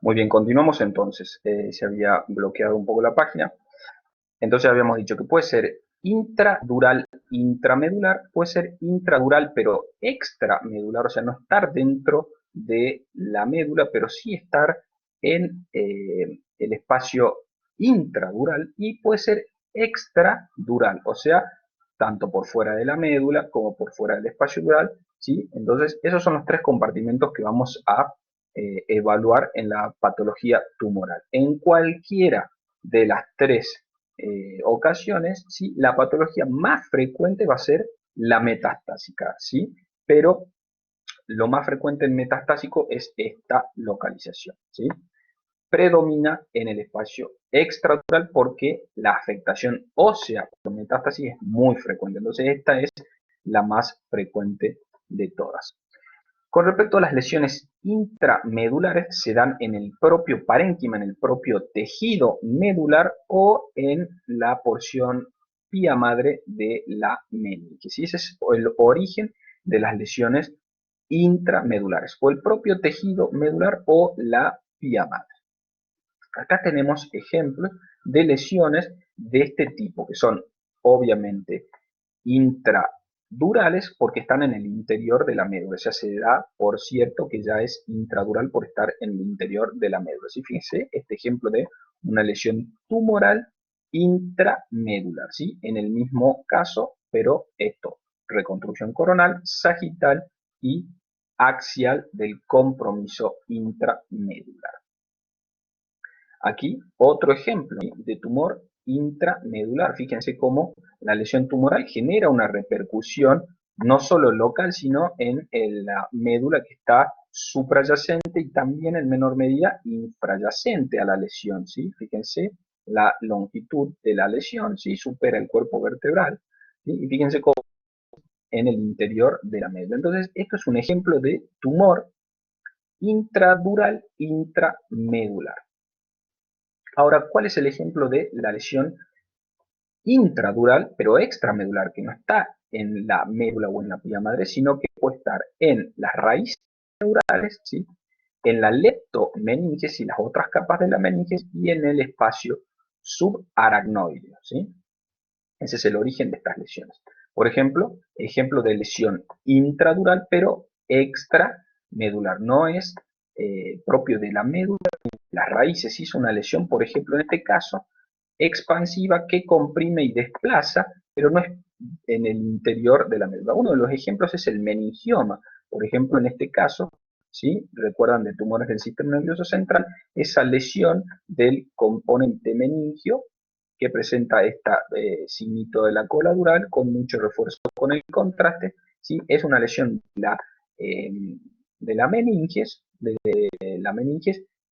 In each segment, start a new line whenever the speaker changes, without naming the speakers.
Muy bien, continuamos entonces. Se había bloqueado un poco la página. Entonces habíamos dicho que puede ser intradural, intramedular, puede ser intradural pero extramedular, o sea, no estar dentro de la médula, pero sí estar en el espacio intradural, y puede ser extradural, o sea, tanto por fuera de la médula como por fuera del espacio dural, ¿sí? Entonces, esos son los tres compartimentos que vamos a evaluar en la patología tumoral. En cualquiera de las tres ocasiones, ¿sí? La patología más frecuente va a ser la metastásica, ¿sí? Pero lo más frecuente en metastásico es esta localización, ¿sí? Predomina en el espacio extradural porque la afectación ósea por metástasis es muy frecuente. Entonces esta es la más frecuente de todas. Con respecto a las lesiones intramedulares, se dan en el propio parénquima, en el propio tejido medular o en la porción pía madre de la meninge. ¿Sí? Ese es el origen de las lesiones intramedulares, o el propio tejido medular o la pía madre. Acá tenemos ejemplos de lesiones de este tipo, que son obviamente intradurales porque están en el interior de la médula. Ya se da por cierto que ya es intradural por estar en el interior de la médula. ¿Sí? Fíjense este ejemplo de una lesión tumoral intramedular, ¿sí? En el mismo caso, pero esto, reconstrucción coronal, sagital y axial del compromiso intramedular. Aquí otro ejemplo de tumor intramedular. Fíjense cómo la lesión tumoral genera una repercusión no solo local, sino en la médula que está suprayacente y también en menor medida infrayacente a la lesión, ¿sí? Fíjense la longitud de la lesión, ¿sí? Supera el cuerpo vertebral, ¿sí? Y fíjense cómo en el interior de la médula. Entonces, esto es un ejemplo de tumor intradural intramedular. Ahora, ¿cuál es el ejemplo de la lesión intradural, pero extramedular, que no está en la médula o en la pía madre, sino que puede estar en las raíces neurales, ¿sí? En la leptomeninges y las otras capas de la meninges y en el espacio subaracnoideo, ¿sí? Ese es el origen de estas lesiones. Por ejemplo, ejemplo de lesión intradural, pero extramedular. No es propio de la médula, las raíces. Hizo una lesión, por ejemplo, en este caso, expansiva que comprime y desplaza, pero no es en el interior de la médula. Uno de los ejemplos es el meningioma. Por ejemplo, en este caso, ¿sí? Recuerdan de tumores del sistema nervioso central, esa lesión del componente meningio que presenta este signito de la cola dural con mucho refuerzo con el contraste, ¿sí? Es una lesión de la meninges,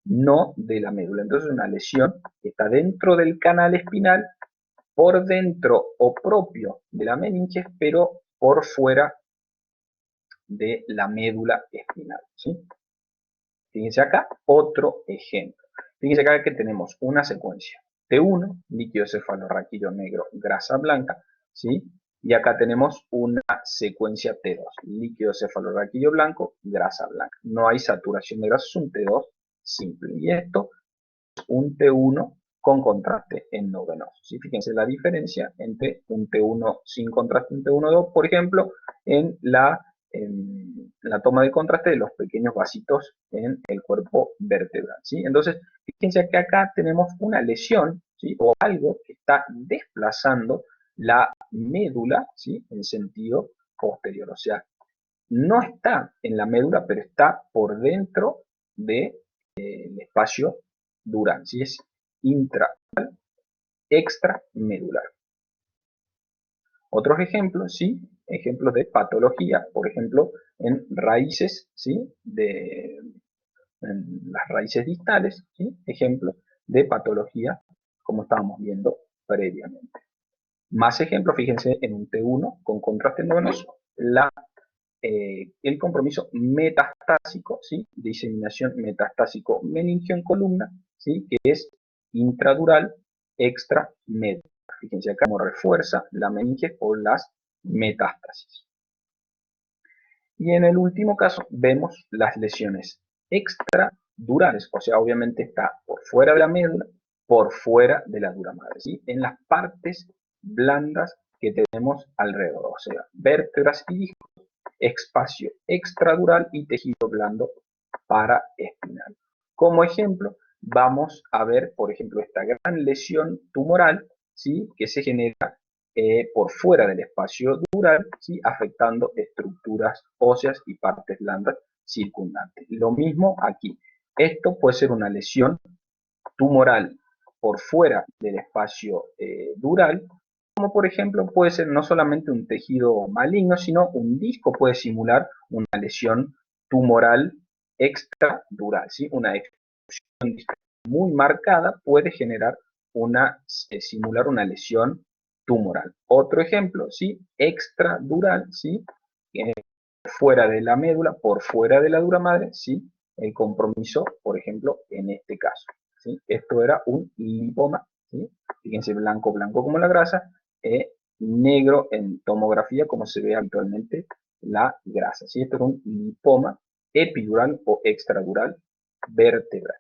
no de la médula. Entonces, una lesión que está dentro del canal espinal, por dentro o propio de la meninges, pero por fuera de la médula espinal, ¿sí? Fíjense acá otro ejemplo. Fíjense acá que tenemos una secuencia. T1, líquido cefalorraquídeo negro, grasa blanca, ¿sí? Y acá tenemos una secuencia T2, líquido cefalorraquídeo blanco, grasa blanca. No hay saturación de grasa, es un T2 simple. Y esto es un T1 con contraste endovenoso, ¿sí? Fíjense la diferencia entre un T1 sin contraste y un T1-2, por ejemplo, en la toma de contraste de los pequeños vasitos en el cuerpo vertebral, ¿sí? Entonces, fíjense que acá tenemos una lesión, ¿sí? O algo que está desplazando la médula, ¿sí? En sentido posterior, o sea, no está en la médula, pero está por dentro del espacio dural, ¿sí? Es intra, extramedular. Otros ejemplos, ¿sí? Ejemplos de patología, por ejemplo, en raíces, ¿sí? En las raíces distales, ¿sí? Ejemplos de patología, como estábamos viendo previamente. Más ejemplos, fíjense en un T1 con contraste endovenoso, el compromiso metastásico, ¿sí? Diseminación metastásico meningio en columna, ¿sí? Que es intradural, extramedular. Fíjense acá cómo refuerza la meninge por las metástasis. Y en el último caso vemos las lesiones extramedular durales, o sea, obviamente está por fuera de la médula, por fuera de la dura madre, ¿sí? En las partes blandas que tenemos alrededor, o sea, vértebras y discos, espacio extradural y tejido blando paraespinal. Como ejemplo, vamos a ver, por ejemplo, esta gran lesión tumoral, ¿sí? Que se genera por fuera del espacio dural, ¿sí? Afectando estructuras óseas y partes blandas circundantes. Lo mismo aquí. Esto puede ser una lesión tumoral por fuera del espacio dural, como por ejemplo puede ser no solamente un tejido maligno, sino un disco puede simular una lesión tumoral extradural, ¿sí? Una extrusión muy marcada puede generar simular una lesión tumoral. Otro ejemplo, ¿sí? Extradural, ¿sí? Fuera de la médula, por fuera de la dura madre, ¿sí? El compromiso, por ejemplo, en este caso, ¿sí? Esto era un lipoma, ¿sí? Fíjense, blanco, blanco como la grasa, negro en tomografía, como se ve habitualmente la grasa, ¿sí? Esto era un lipoma epidural o extradural vertebral.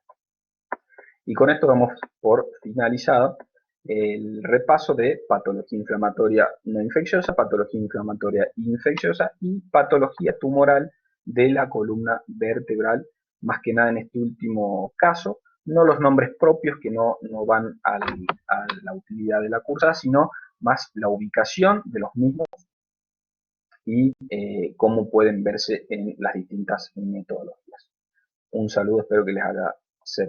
Y con esto damos por finalizado el repaso de patología inflamatoria no infecciosa, patología inflamatoria infecciosa y patología tumoral de la columna vertebral, más que nada en este último caso, no los nombres propios que no van a la utilidad de la cursada, sino más la ubicación de los mismos y cómo pueden verse en las distintas metodologías. Un saludo, espero que les haya servido.